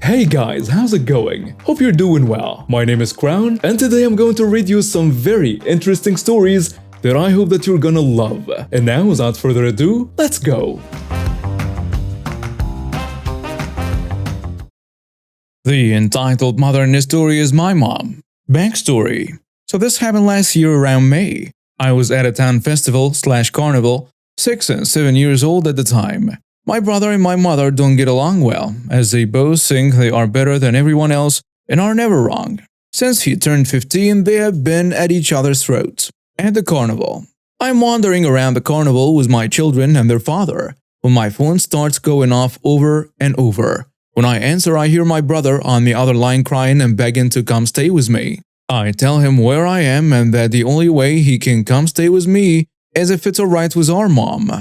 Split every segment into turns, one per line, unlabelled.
Hey guys, how's it going? Hope you're doing well. My name is Crown, and today I'm going to read you some very interesting stories that I hope that you're gonna love. And now, without further ado, let's go! The entitled mother in this story is my mom. Backstory. So this happened last year around May. I was at a town festival/carnival, 6 and 7 years old at the time. My brother and my mother don't get along well, as they both think they are better than everyone else and are never wrong. Since he turned 15, they have been at each other's throats. At the carnival. I'm wandering around the carnival with my children and their father, when my phone starts going off over and over. When I answer, I hear my brother on the other line crying and begging to come stay with me. I tell him where I am and that the only way he can come stay with me is if it's alright with our mom,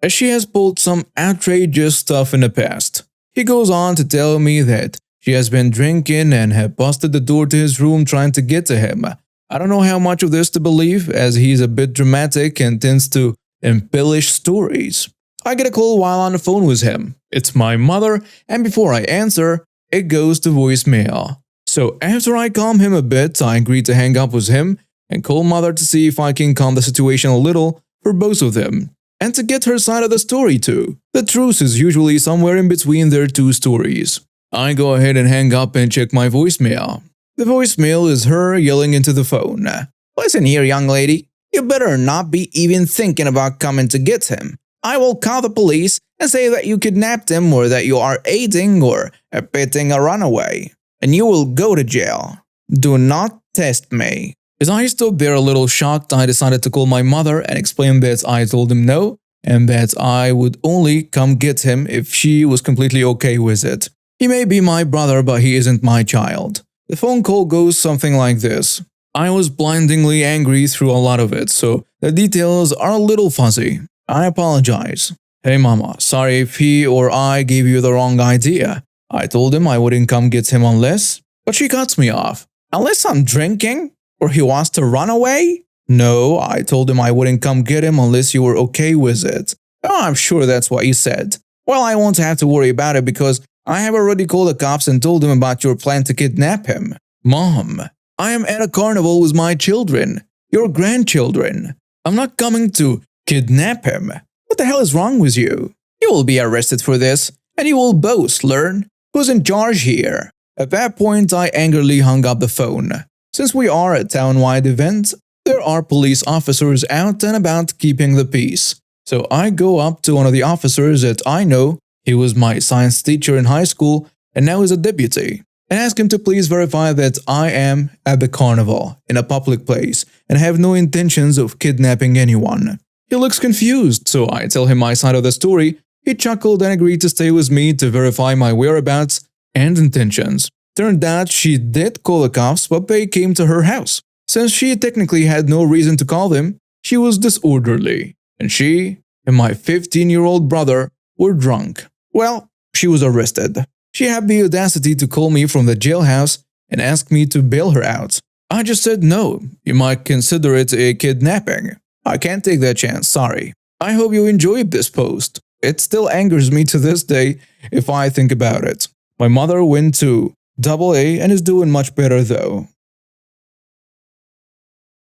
as she has pulled some outrageous stuff in the past. He goes on to tell me that she has been drinking and had busted the door to his room trying to get to him. I don't know how much of this to believe, as he's a bit dramatic and tends to embellish stories. I get a call while on the phone with him. It's my mother, and before I answer, it goes to voicemail. So after I calm him a bit, I agree to hang up with him and call mother to see if I can calm the situation a little for both of them, and to get her side of the story too. The truth is usually somewhere in between their two stories. I go ahead and hang up and check my voicemail. The voicemail is her yelling into the phone. "Listen here, young lady. You better not be even thinking about coming to get him. I will call the police and say that you kidnapped him or that you are aiding or abetting a runaway, and you will go to jail. Do not test me." As I stood there a little shocked, I decided to call my mother and explain that I told him no, and that I would only come get him if she was completely okay with it. He may be my brother, but he isn't my child. The phone call goes something like this. I was blindingly angry through a lot of it, so the details are a little fuzzy. I apologize. "Hey mama, sorry if he or I gave you the wrong idea. I told him I wouldn't come get him unless..." But she cuts me off. "Unless I'm drinking? Or he wants to run away?" "No, I told him I wouldn't come get him unless you were okay with it." "Oh, I'm sure that's what you said." "Well, I won't have to worry about it because I have already called the cops and told them about your plan to kidnap him." "Mom, I am at a carnival with my children, your grandchildren. I'm not coming to kidnap him. What the hell is wrong with you? You will be arrested for this, and you will both learn who's in charge here." At that point, I angrily hung up the phone. Since we are a town-wide event, there are police officers out and about keeping the peace. So I go up to one of the officers that I know, he was my science teacher in high school and now is a deputy, and ask him to please verify that I am at the carnival in a public place and have no intentions of kidnapping anyone. He looks confused, so I tell him my side of the story. He chuckled and agreed to stay with me to verify my whereabouts and intentions. Turned out she did call the cops, but they came to her house. Since she technically had no reason to call them, she was disorderly, and she and my 15-year-old brother were drunk. Well, she was arrested. She had the audacity to call me from the jailhouse and ask me to bail her out. I just said no, you might consider it a kidnapping. I can't take that chance, sorry. I hope you enjoyed this post. It still angers me to this day if I think about it. My mother went to AA and is doing much better though.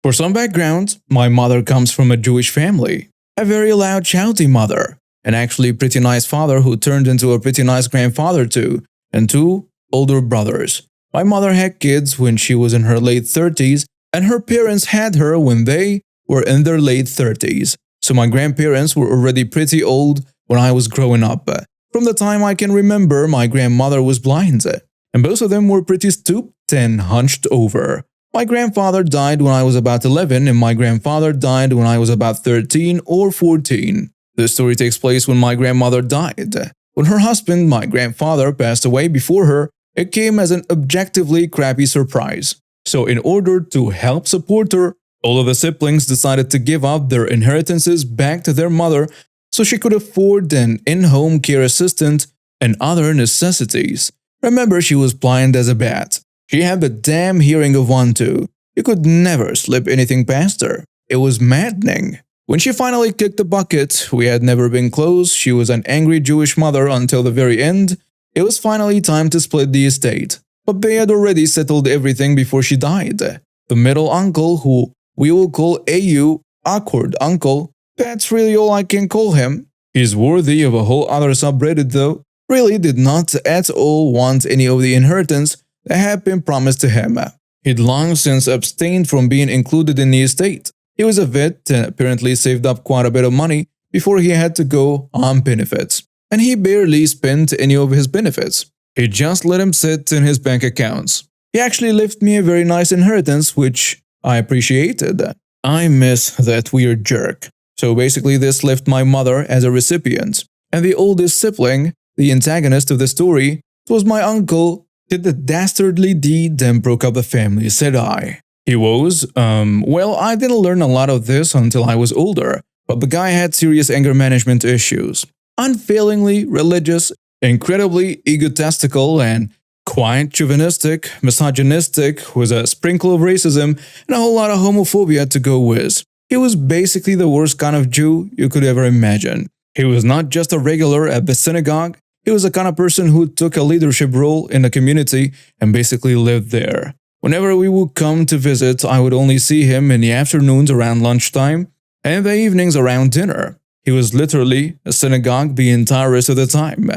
For some background, my mother comes from a Jewish family. A very loud, shouty mother. An actually pretty nice father who turned into a pretty nice grandfather too, and 2 older brothers. My mother had kids when she was in her late 30s, and her parents had her when they were in their late 30s. So my grandparents were already pretty old when I was growing up. From the time I can remember, my grandmother was blind, and both of them were pretty stooped and hunched over. My grandfather died when I was about 11, and my grandfather died when I was about 13 or 14. This story takes place when my grandmother died. When her husband, my grandfather, passed away before her, it came as an objectively crappy surprise. So in order to help support her, all of the siblings decided to give up their inheritances back to their mother so she could afford an in-home care assistant and other necessities. Remember, she was blind as a bat. She had the damn hearing of one too. You could never slip anything past her. It was maddening. When she finally kicked the bucket, we had never been close. She was an angry Jewish mother until the very end. It was finally time to split the estate, but they had already settled everything before she died. The middle uncle, who we will call AU, awkward uncle, that's really all I can call him. He's worthy of a whole other subreddit though, really did not at all want any of the inheritance that had been promised to him. He'd long since abstained from being included in the estate. He was a vet and apparently saved up quite a bit of money before he had to go on benefits. And he barely spent any of his benefits. He just let him sit in his bank accounts. He actually left me a very nice inheritance, which I appreciated. I miss that weird jerk. So basically this left my mother as a recipient. And the oldest sibling, the antagonist of the story, was my uncle, did the dastardly deed and broke up the family, said I. He was, well, I didn't learn a lot of this until I was older, but the guy had serious anger management issues. Unfailingly religious, incredibly egotistical, and quite chauvinistic, misogynistic, with a sprinkle of racism and a whole lot of homophobia to go with. He was basically the worst kind of Jew you could ever imagine. He was not just a regular at the synagogue, he was the kind of person who took a leadership role in the community and basically lived there. Whenever we would come to visit, I would only see him in the afternoons around lunchtime and in the evenings around dinner. He was literally a synagogue the entire rest of the time.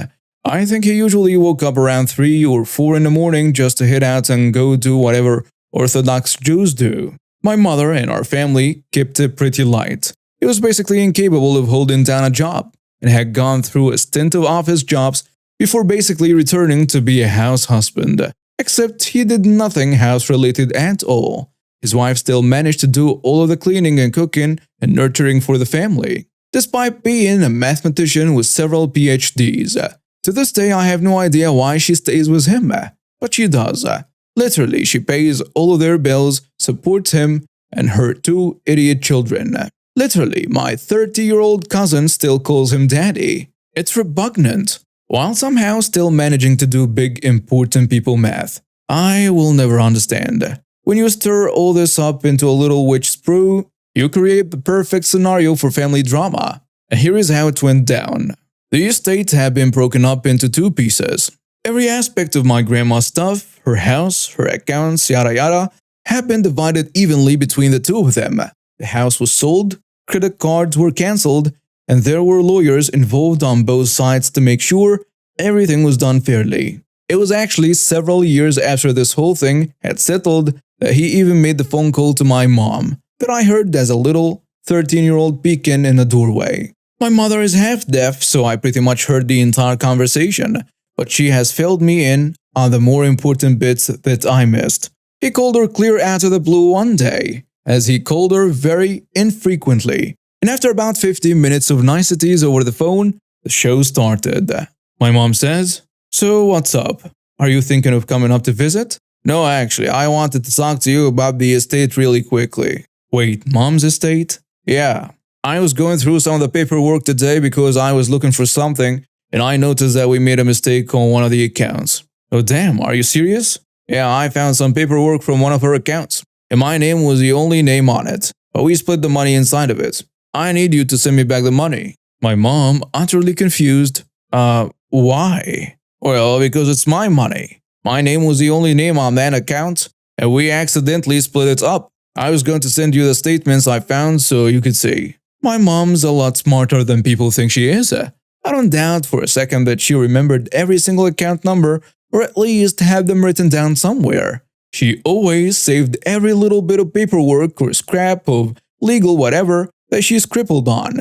I think he usually woke up around 3 or 4 in the morning just to head out and go do whatever Orthodox Jews do. My mother and our family kept it pretty light. He was basically incapable of holding down a job and had gone through a stint of office jobs before basically returning to be a house husband. Except he did nothing house-related at all. His wife still managed to do all of the cleaning and cooking and nurturing for the family, despite being a mathematician with several PhDs. To this day, I have no idea why she stays with him, but she does. Literally, she pays all of their bills, supports him and her 2 idiot children. Literally, my 30-year-old cousin still calls him daddy. It's repugnant, while somehow still managing to do big important people math. I will never understand. When you stir all this up into a little witch sprue, you create the perfect scenario for family drama. And here is how it went down. The estate had been broken up into 2 pieces. Every aspect of my grandma's stuff, her house, her accounts, yada yada, had been divided evenly between the 2 of them. The house was sold, credit cards were cancelled, and there were lawyers involved on both sides to make sure everything was done fairly. It was actually several years after this whole thing had settled that he even made the phone call to my mom that I heard as a little 13-year-old peeking in the doorway. My mother is half deaf, so I pretty much heard the entire conversation, but she has filled me in on the more important bits that I missed. He called her clear out of the blue one day, as he called her very infrequently, and after about 15 minutes of niceties over the phone, the show started. My mom says, "So what's up? Are you thinking of coming up to visit?" "No, actually, I wanted to talk to you about the estate really quickly." "Wait, Mom's estate?" "Yeah. I was going through some of the paperwork today because I was looking for something, and I noticed that we made a mistake on one of the accounts." "Oh damn, are you serious?" "Yeah, I found some paperwork from one of her accounts, and my name was the only name on it, but we split the money inside of it. I need you to send me back the money." My mom, utterly confused, why?" "Well, because it's my money. My name was the only name on that account, and we accidentally split it up. I was going to send you the statements I found so you could see." My mom's a lot smarter than people think she is. I don't doubt for a second that she remembered every single account number, or at least had them written down somewhere. She always saved every little bit of paperwork or scrap of legal whatever that she scribbled on.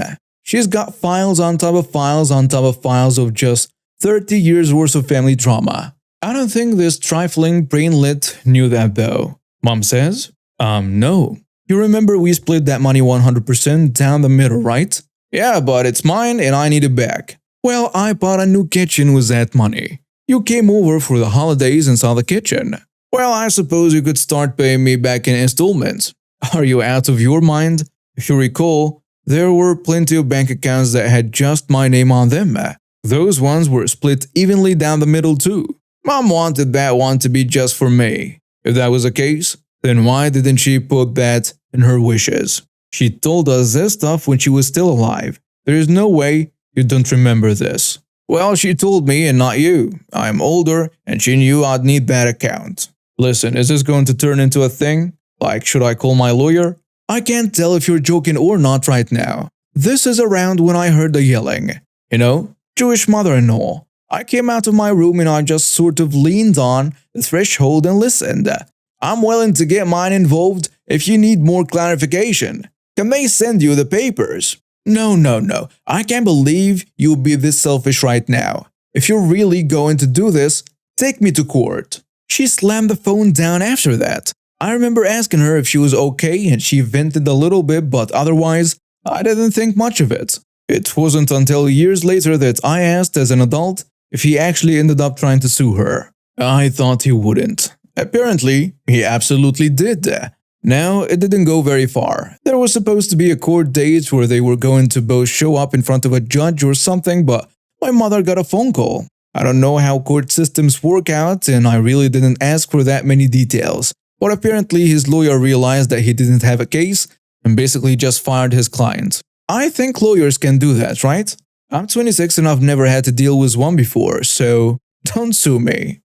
She's got files on top of files on top of files of just 30 years worth of family drama. I don't think this trifling brainlet knew that though. Mom says, no. You remember we split that money 100% down the middle, right?" "Yeah, but it's mine and I need it back." "Well, I bought a new kitchen with that money. You came over for the holidays and saw the kitchen. Well, I suppose you could start paying me back in installments." "Are you out of your mind? If you recall, there were plenty of bank accounts that had just my name on them. Those ones were split evenly down the middle too. Mom wanted that one to be just for me. If that was the case, then why didn't she put that in her wishes? She told us this stuff when she was still alive. There is no way you don't remember this." Well, she told me and not you. I'm older and she knew I'd need that account. Listen, is this going to turn into a thing? Like, should I call my lawyer? I can't tell if you're joking or not right now. This is around when I heard the yelling. You know, Jewish mother-in-law. I came out of my room and I just sort of leaned on the threshold and listened. I'm willing to get mine involved if you need more clarification. Can they send you the papers? No. I can't believe you'll be this selfish right now. If you're really going to do this, take me to court. She slammed the phone down after that. I remember asking her if she was okay and she vented a little bit, but otherwise, I didn't think much of it. It wasn't until years later that I asked as an adult if he actually ended up trying to sue her. I thought he wouldn't. Apparently, he absolutely did. Now, it didn't go very far. There was supposed to be a court date where they were going to both show up in front of a judge or something, but my mother got a phone call. I don't know how court systems work out, and I really didn't ask for that many details. But apparently, his lawyer realized that he didn't have a case and basically just fired his client. I think lawyers can do that, right? I'm 26 and I've never had to deal with one before, so don't sue me.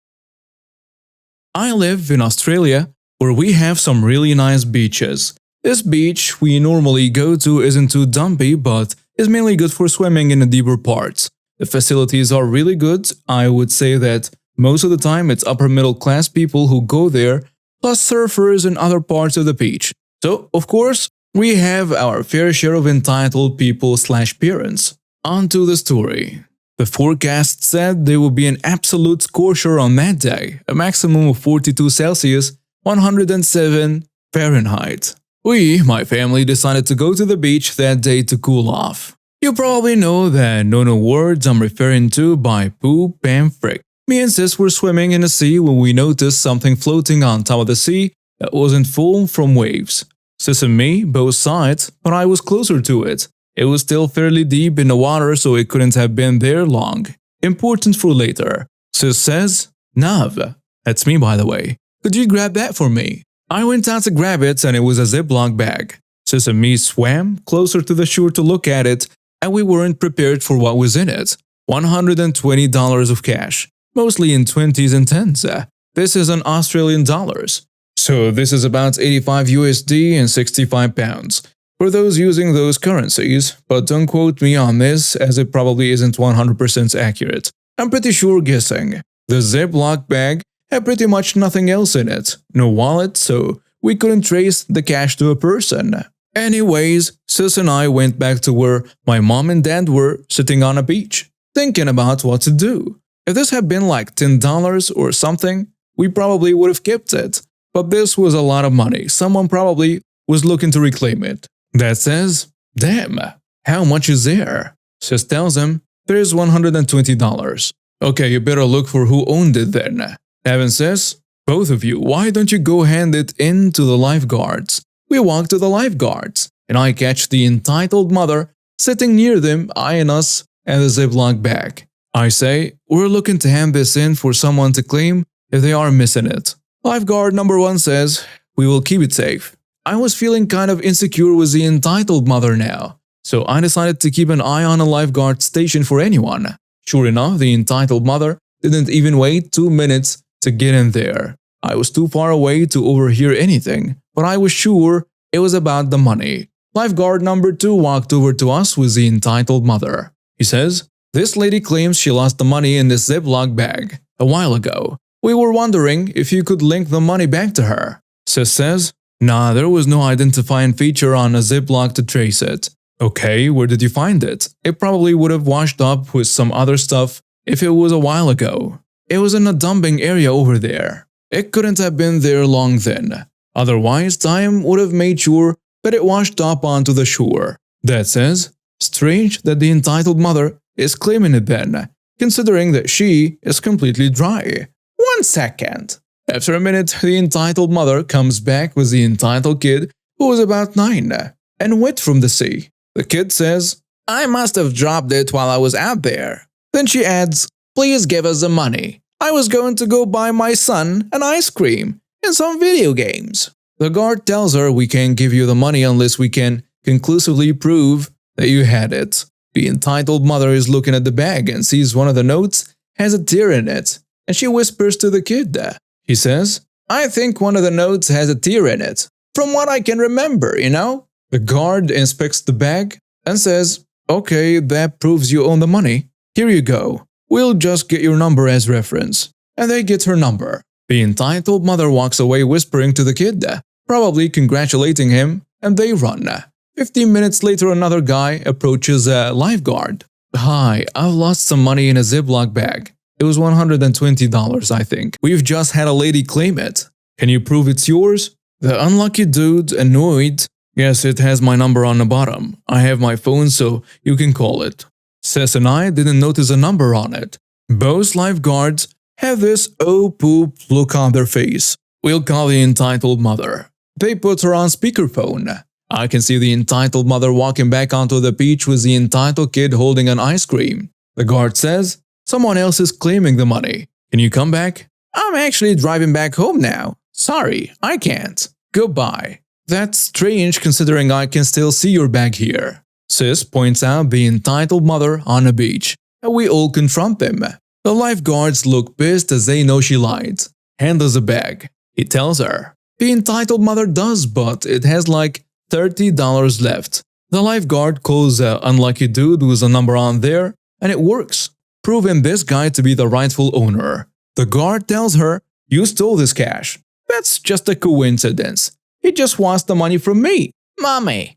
I live in Australia, where we have some really nice beaches. This beach we normally go to isn't too dumpy, but is mainly good for swimming in the deeper parts. The facilities are really good. I would say that most of the time it's upper middle class people who go there, plus surfers and other parts of the beach. So, of course, we have our fair share of entitled people/parents. On to the story. The forecast said there would be an absolute scorcher on that day, a maximum of 42 Celsius, 107 Fahrenheit. We, my family, decided to go to the beach that day to cool off. You probably know the no words I'm referring to by poop and frick. Me and sis were swimming in the sea when we noticed something floating on top of the sea that wasn't full from waves. Sis and me both saw it, but I was closer to it. It was still fairly deep in the water, so it couldn't have been there long. Important for later. Sis says, Nav. That's me, by the way. Could you grab that for me? I went out to grab it and it was a Ziploc bag. Sis and me swam closer to the shore to look at it, and we weren't prepared for what was in it. $120 of cash, mostly in 20s and 10s. This is in Australian dollars. So this is about 85 USD and 65 pounds. For those using those currencies, but don't quote me on this as it probably isn't 100% accurate. I'm pretty sure guessing. The Ziploc bag had pretty much nothing else in it, no wallet, so we couldn't trace the cash to a person. Anyways, sis and I went back to where my mom and dad were sitting on a beach, thinking about what to do. If this had been like $10 or something, we probably would have kept it. But this was a lot of money, someone probably was looking to reclaim it. Dad says, damn, how much is there? Sis tells him, there's $120. Okay, you better look for who owned it then. Evan says, both of you, why don't you go hand it in to the lifeguards? We walk to the lifeguards, and I catch the entitled mother sitting near them eyeing us and the Ziploc bag. I say, we're looking to hand this in for someone to claim if they are missing it. Lifeguard number 1 says, we will keep it safe. I was feeling kind of insecure with the entitled mother now, so I decided to keep an eye on a lifeguard station for anyone. Sure enough, the entitled mother didn't even wait 2 minutes to get in there. I was too far away to overhear anything, but I was sure it was about the money. Lifeguard number 2 walked over to us with the entitled mother. He says, this lady claims she lost the money in this Ziploc bag a while ago. We were wondering if you could link the money back to her. Sis says, nah, there was no identifying feature on a Ziploc to trace it. Okay, where did you find it? It probably would have washed up with some other stuff if it was a while ago. It was in a dumping area over there. It couldn't have been there long then. Otherwise, time would have made sure that it washed up onto the shore. That says, strange that the entitled mother is claiming it then, considering that she is completely dry. 1 second. After a minute, the entitled mother comes back with the entitled kid, who was about 9, and wet from the sea. The kid says, I must have dropped it while I was out there. Then she adds, please give us the money. I was going to go buy my son an ice cream and some video games. The guard tells her we can't give you the money unless we can conclusively prove that you had it. The entitled mother is looking at the bag and sees one of the notes has a tear in it, and she whispers to the kid. He says, "I think one of the notes has a tear in it. From what I can remember, you know?" The guard inspects the bag and says, "Okay, that proves you own the money. Here you go. We'll just get your number as reference." And they get her number. The entitled mother walks away whispering to the kid, probably congratulating him, and they run. 15 minutes later, another guy approaches a lifeguard. "Hi, I've lost some money in a Ziploc bag. It was $120, I think. We've just had a lady claim it. Can you prove it's yours?" The unlucky dude, annoyed, "Yes, it has my number on the bottom. I have my phone, so you can call it." Sess and I didn't notice a number on it. Both lifeguards have this "oh poop" look on their face. We'll call the entitled mother. They put her on speakerphone. I can see the entitled mother walking back onto the beach with the entitled kid holding an ice cream. The guard says, "Someone else is claiming the money. Can you come back?" "I'm actually driving back home now. Sorry, I can't. Goodbye." "That's strange considering I can still see your bag here." Sis points out the entitled mother on the beach, and we all confront them. The lifeguards look pissed as they know she lied. "Hand us a bag," he tells her. The entitled mother does, but it has like $30 left. The lifeguard calls the unlucky dude with a number on there, and it works, proving this guy to be the rightful owner. The guard tells her, "You stole this cash. That's just a coincidence. He just wants the money from me." Mommy,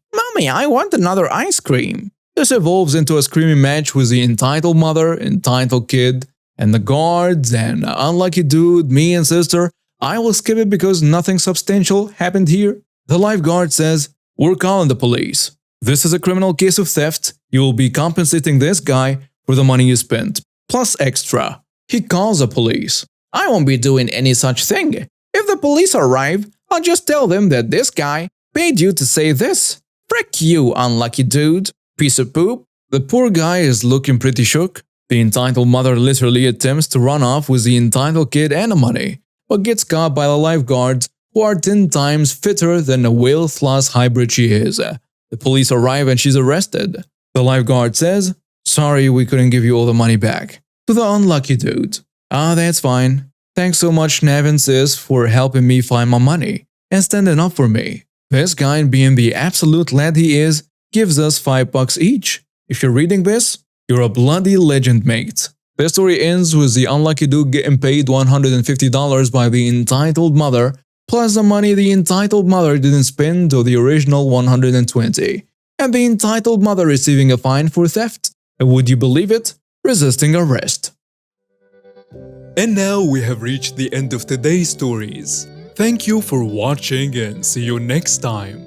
I want another ice cream." This evolves into a screaming match with the entitled mother, entitled kid, and the guards, and unlucky dude, me and sister. I will skip it because nothing substantial happened here. The lifeguard says, "We're calling the police. This is a criminal case of theft. You will be compensating this guy for the money you spent, plus extra." He calls the police. "I won't be doing any such thing. If the police arrive, I'll just tell them that this guy paid you to say this. Frick you, unlucky dude. Piece of poop." The poor guy is looking pretty shook. The entitled mother literally attempts to run off with the entitled kid and the money, but gets caught by the lifeguards, who are 10 times fitter than the whale floss hybrid she is. The police arrive and she's arrested. The lifeguard says, "Sorry, we couldn't give you all the money back." To the unlucky dude, "That's fine. Thanks so much, Nav and Sis, for helping me find my money and standing up for me." This guy, being the absolute lad he is, gives us $5 each. If you're reading this, you're a bloody legend, mate. The story ends with the unlucky dude getting paid $150 by the entitled mother, plus the money the entitled mother didn't spend to the original $120, and the entitled mother receiving a fine for theft. And would you believe it? Resisting arrest. And now we have reached the end of today's stories. Thank you for watching and see you next time.